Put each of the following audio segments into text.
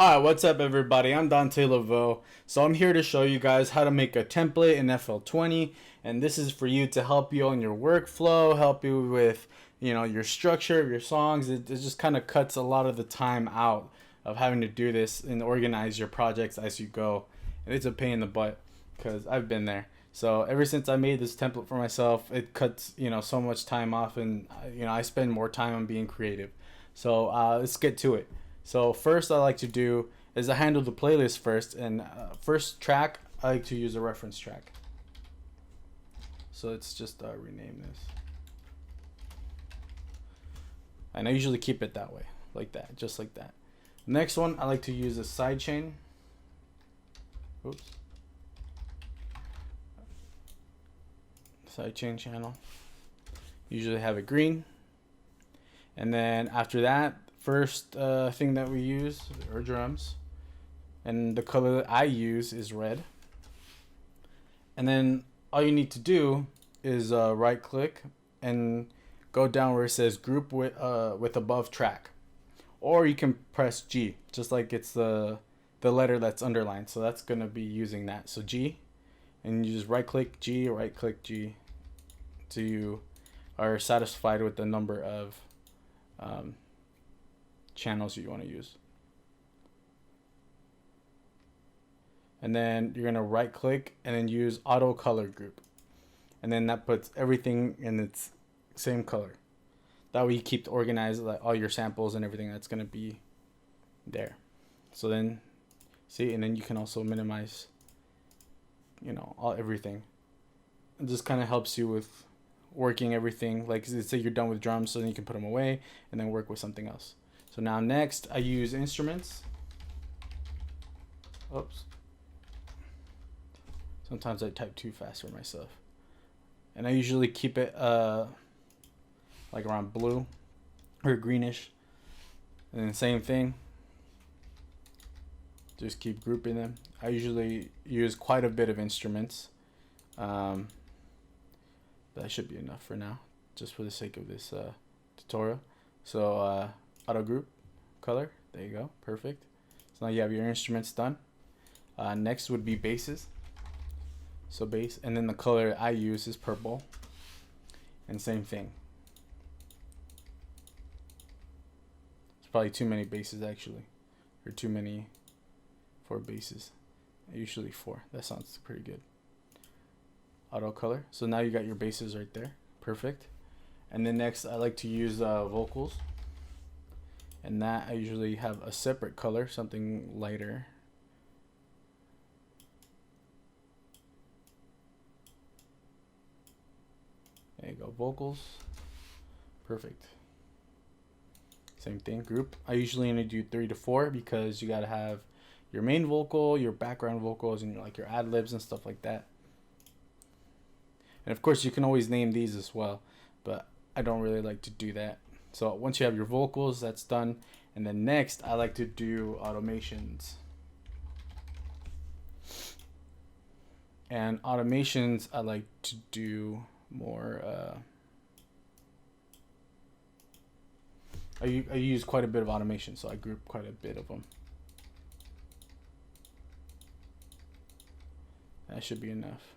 Hi, what's up everybody? I'm Dante Levo. So I'm here to show you guys how to make a template in FL20, and this is for you to help you on your workflow, help you with, your structure of your songs. It just kind of cuts a lot of the time out of having to do this and organize your projects as you go. And it's a pain in the butt because I've been there. So ever since I made this template for myself, it cuts, so much time off, and I spend more time on being creative. So let's get to it. So first I like to do is I handle the playlist first, and first track I like to use a reference track. So let's just rename this. And I usually keep it that way, like that, just like that. Next one, I like to use a sidechain. Oops. Sidechain channel. Usually have it green. And then after that, first thing that we use are drums. And the color that I use is red. And then all you need to do is right click and go down where it says group with above track. Or you can press G, just like it's the letter that's underlined. So that's going to be using that. So G, and you just right click G, till you are satisfied with the number of channels you want to use. And then you're going to right click and then use auto color group. And then that puts everything in its same color. That way you keep organized, like all your samples and everything that's going to be there. So then, see, and then you can also minimize, everything. It just kind of helps you with working everything. Like, say you're done with drums, so then you can put them away and then work with something else. So now next I use instruments. Oops. Sometimes I type too fast for myself. And I usually keep it like around blue or greenish. And then same thing. Just keep grouping them. I usually use quite a bit of instruments. But that should be enough for now, just for the sake of this tutorial. So auto group color, there you go, perfect. So now you have your instruments done. Next would be basses. So bass, and then the color I use is purple, and same thing. It's probably too many basses actually, or too many for basses. Usually 4. That sounds pretty good. Auto color. So now you got your basses right there, perfect. And then next I like to use vocals, and that I usually have a separate color, something lighter. There you go, vocals, perfect. Same thing, group. I usually only do 3 to 4 because you gotta have your main vocal, your background vocals, and your ad libs and stuff like that. And of course you can always name these as well, but I don't really like to do that. So once you have your vocals, that's done. And then next I like to do automations. And automations I like to do more I use quite a bit of automation, so I group quite a bit of them. That should be enough.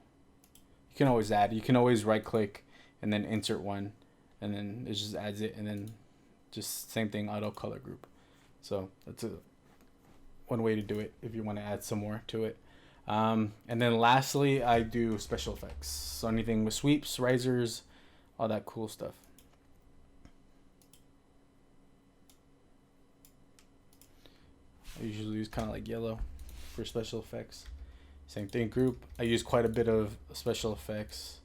You can always add. You can always right click and then insert one, and then it just adds it, and then just same thing, auto color group. So that's one way to do it if you want to add some more to it. And then lastly, I do special effects. So anything with sweeps, risers, all that cool stuff. I usually use kind of like yellow for special effects. Same thing, group. I use quite a bit of special effects.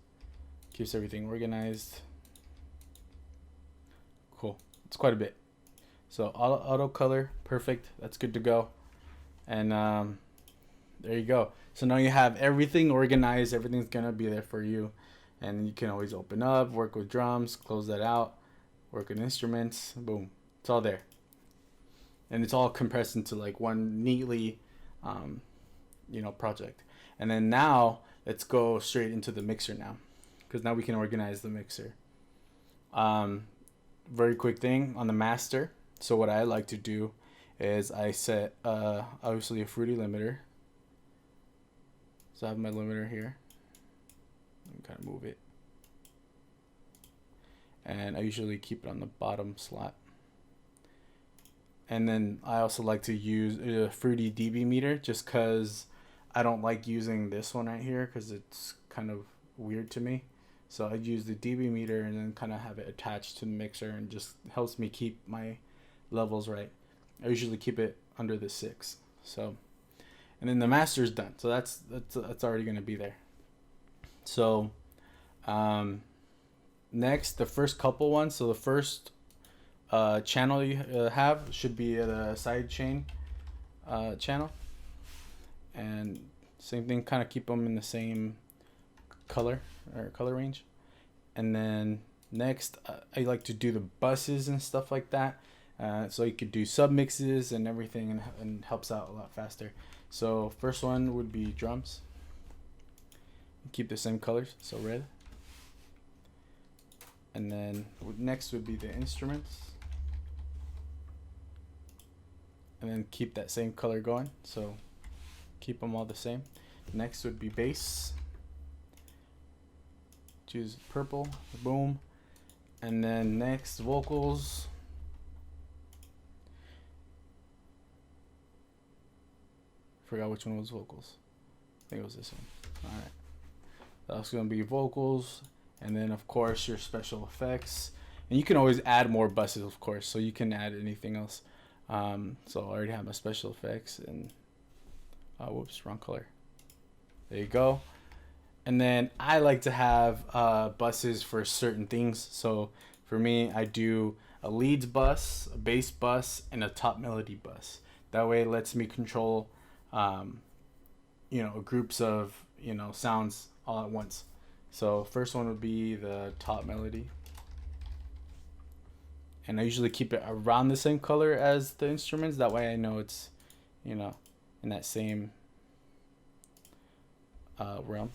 Keeps everything organized. Cool. It's quite a bit. So auto color, perfect. That's good to go. And there you go. So now you have everything organized. Everything's gonna be there for you, and you can always open up, work with drums, close that out, work with instruments. Boom. It's all there, and it's all compressed into like one neatly project. And then now let's go straight into the mixer now, because now we can organize the mixer. Very quick thing on the master. So what I like to do is I set obviously a fruity limiter. So I have my limiter here. Kind of move it. And I usually keep it on the bottom slot. And then I also like to use a fruity dB meter just because I don't like using this one right here because it's kind of weird to me. So I use the dB meter and then kind of have it attached to the mixer and just helps me keep my levels right. I usually keep it under the 6. So, and then the master's done. So that's already going to be there. So, next, the first couple ones. So the first channel you have should be a side chain channel, and same thing, kind of keep them in the same color or color range. And then next, I like to do the buses and stuff like that, so you could do sub mixes and everything, and helps out a lot faster. So first one would be drums. Keep the same colors, so red. And then next would be the instruments, and then keep that same color going, so keep them all the same. Next would be bass. Choose purple, boom. And then next, vocals. Forgot which one was vocals. I think it was this one. Alright. That's going to be vocals. And then, of course, your special effects. And you can always add more buses, of course. So you can add anything else. So I already have my special effects. And, whoops, wrong color. There you go. And then I like to have buses for certain things. So for me, I do a leads bus, a bass bus, and a top melody bus. That way it lets me control, groups of, sounds all at once. So first one would be the top melody. And I usually keep it around the same color as the instruments. That way I know it's, in that same realm.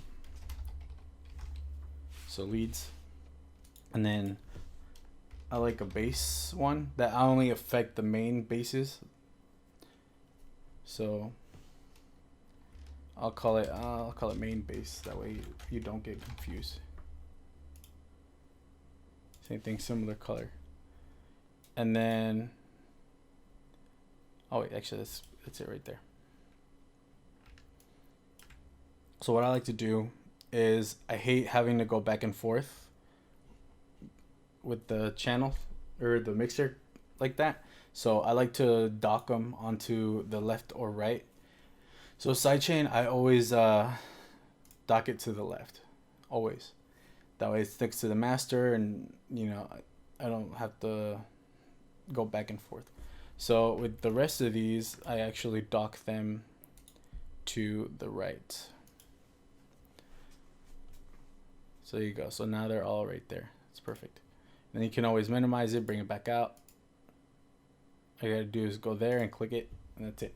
So leads. And then I like a bass one that I only affect the main basses. So I'll call it main bass. That way you don't get confused. Same thing, similar color. And then, oh wait, actually that's it right there. So what I like to do is I hate having to go back and forth with the channel or the mixer like that. So I like to dock them onto the left or right. So sidechain, I always dock it to the left, always. That way it sticks to the master, and I don't have to go back and forth. So with the rest of these, I actually dock them to the right. So there you go. So now they're all right there. It's perfect. And then you can always minimize it, bring it back out. All you gotta do is go there and click it, and that's it.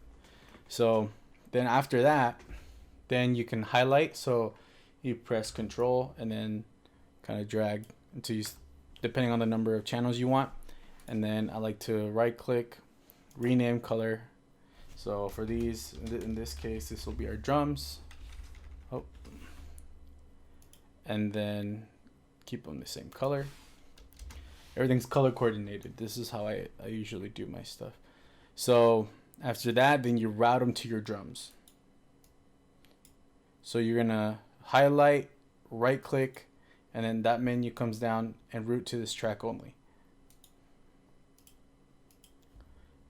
So then after that, then you can highlight. So you press Control and then kind of drag until you, depending on the number of channels you want. And then I like to right click, rename color. So for these, in this case, this will be our drums. Oh. And then keep them the same color. Everything's color coordinated. This is how I usually do my stuff. So after that, then you route them to your drums. So you're gonna highlight, right click, and then that menu comes down and route to this track only.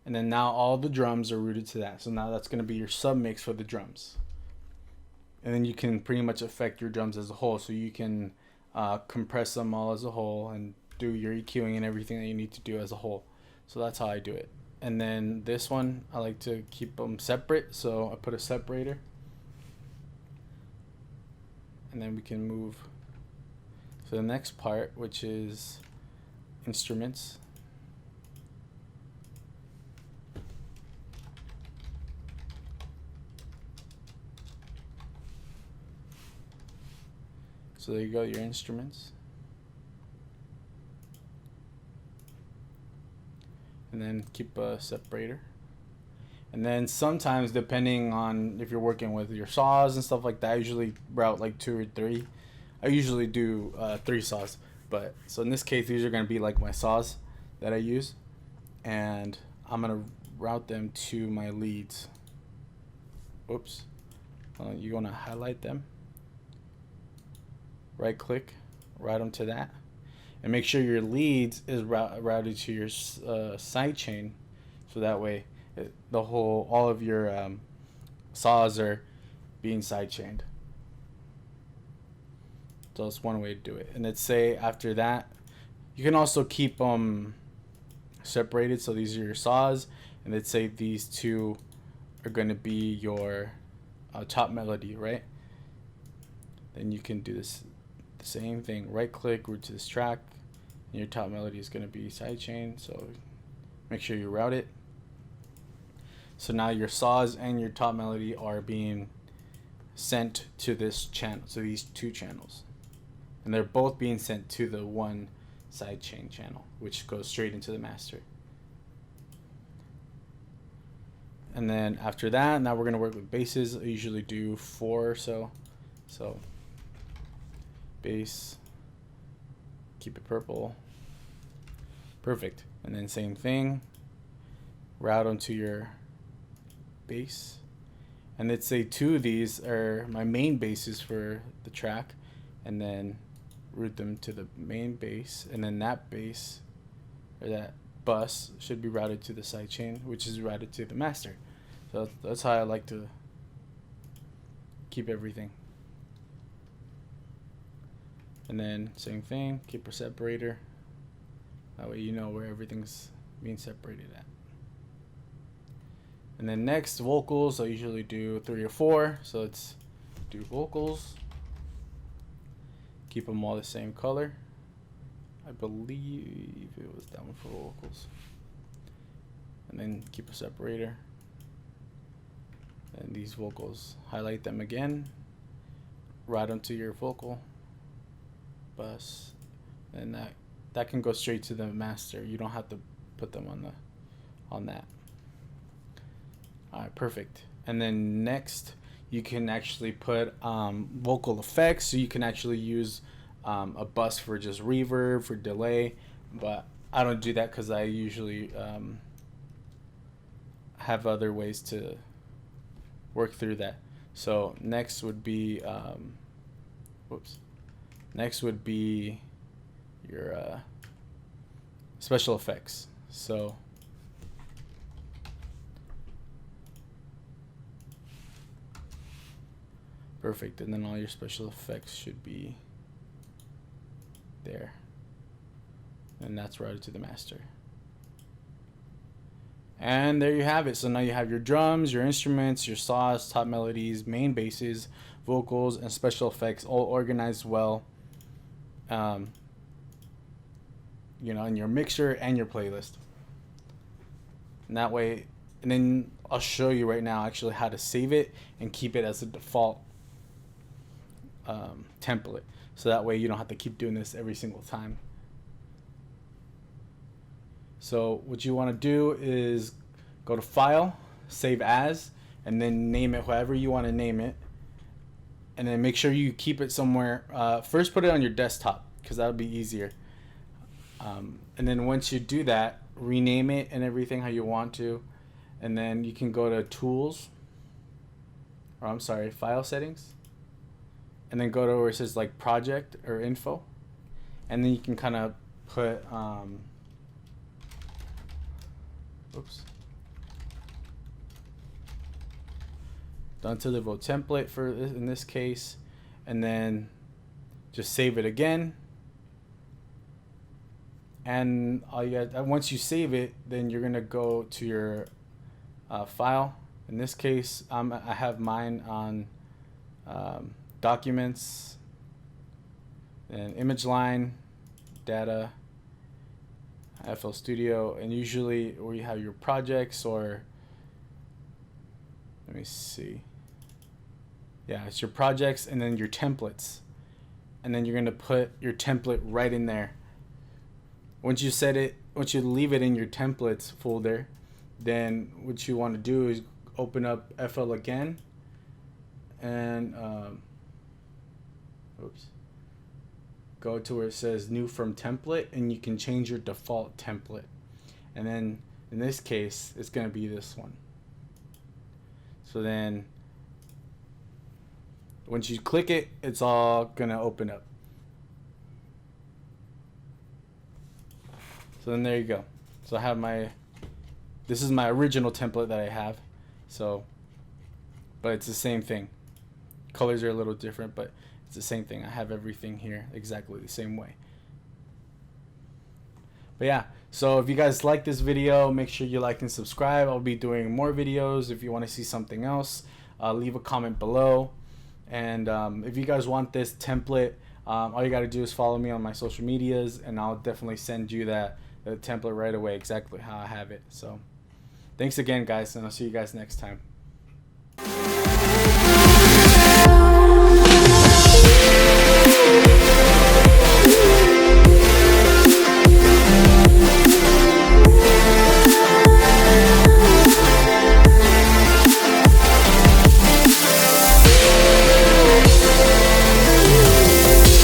And then now all the drums are routed to that. So now that's gonna be your submix for the drums. And then you can pretty much affect your drums as a whole. So you can compress them all as a whole and do your EQing and everything that you need to do as a whole. So that's how I do it. And then this one, I like to keep them separate. So I put a separator. And then we can move to the next part, which is instruments. So there you go, your instruments. And then keep a separator. And then sometimes, depending on if you're working with your saws and stuff like that, I usually route like 2 or 3. I usually do 3 saws, but so in this case, these are gonna be like my saws that I use, and I'm gonna route them to my leads. Oops, you're gonna highlight them, right click, route them to that, and make sure your leads is routed to your side chain, so that way all of your saws are being side chained. So that's one way to do it. And let's say after that, you can also keep them separated. So these are your saws, and let's say these two are going to be your top melody, right? Then you can do the same thing. Right click, route to this track, and your top melody is going to be sidechain. So make sure you route it. So now your saws and your top melody are being sent to this channel, so these 2 channels. And they're both being sent to the one sidechain channel, which goes straight into the master. And then after that, now we're going to work with basses. I usually do 4 or so. So bass, keep it purple. Perfect. And then same thing, route onto your bass. And let's say 2 of these are my main basses for the track, and then route them to the main bass, and then that bass or that bus should be routed to the sidechain, which is routed to the master. So that's how I like to keep everything. And then same thing, keep a separator. That way you know where everything's being separated at. And then next, vocals. I usually do 3 or 4. So let's do vocals. Keep them all the same color. I believe it was that one for vocals. And then keep a separator. And these vocals, highlight them again. Route them to your vocal bus. And that can go straight to the master. You don't have to put them on that. Alright, perfect. And then next, you can actually put vocal effects. So you can actually use a bus for just reverb, for delay. But I don't do that because I usually have other ways to work through that. So next would be, next would be your special effects. So perfect, and then all your special effects should be there, and that's routed to the master. And there you have it. So now you have your drums, your instruments, your saws, top melodies, main basses, vocals, and special effects all organized well, you know, in your mixer and your playlist. And that way, and then I'll show you right now actually how to save it and keep it as a default template, so that way you don't have to keep doing this every single time. So what you want to do is go to File, Save As, and then name it however you want to name it, and then make sure you keep it somewhere. First put it on your desktop because that'll be easier, and then once you do that, rename it and everything how you want to, and then you can go to Tools, or I'm sorry, File Settings, and then go to where it says like Project or Info, and then you can kind of put Dante Levo template for this, in this case, and then just save it again. And all you got, once you save it, then you're gonna go to your file. In this case, I have mine on Documents, and Image Line, Data, FL Studio, and usually where you have your projects, or let me see. Yeah, it's your projects and then your templates. And then you're going to put your template right in there. Once you set it, once you leave it in your templates folder, then what you want to do is open up FL again, and go to where it says new from template, and you can change your default template. And then in this case, it's going to be this one. So then once you click it, it's all going to open up. So then there you go. So I have this is my original template that I have. So, but it's the same thing. Colors are a little different, but it's the same thing. I have everything here exactly the same way. But yeah, so if you guys like this video, make sure you like and subscribe. I'll be doing more videos. If you want to see something else, leave a comment below. And if you guys want this template, all you got to do is follow me on my social medias, and I'll definitely send you the template right away, exactly how I have it. So thanks again, guys, and I'll see you guys next time.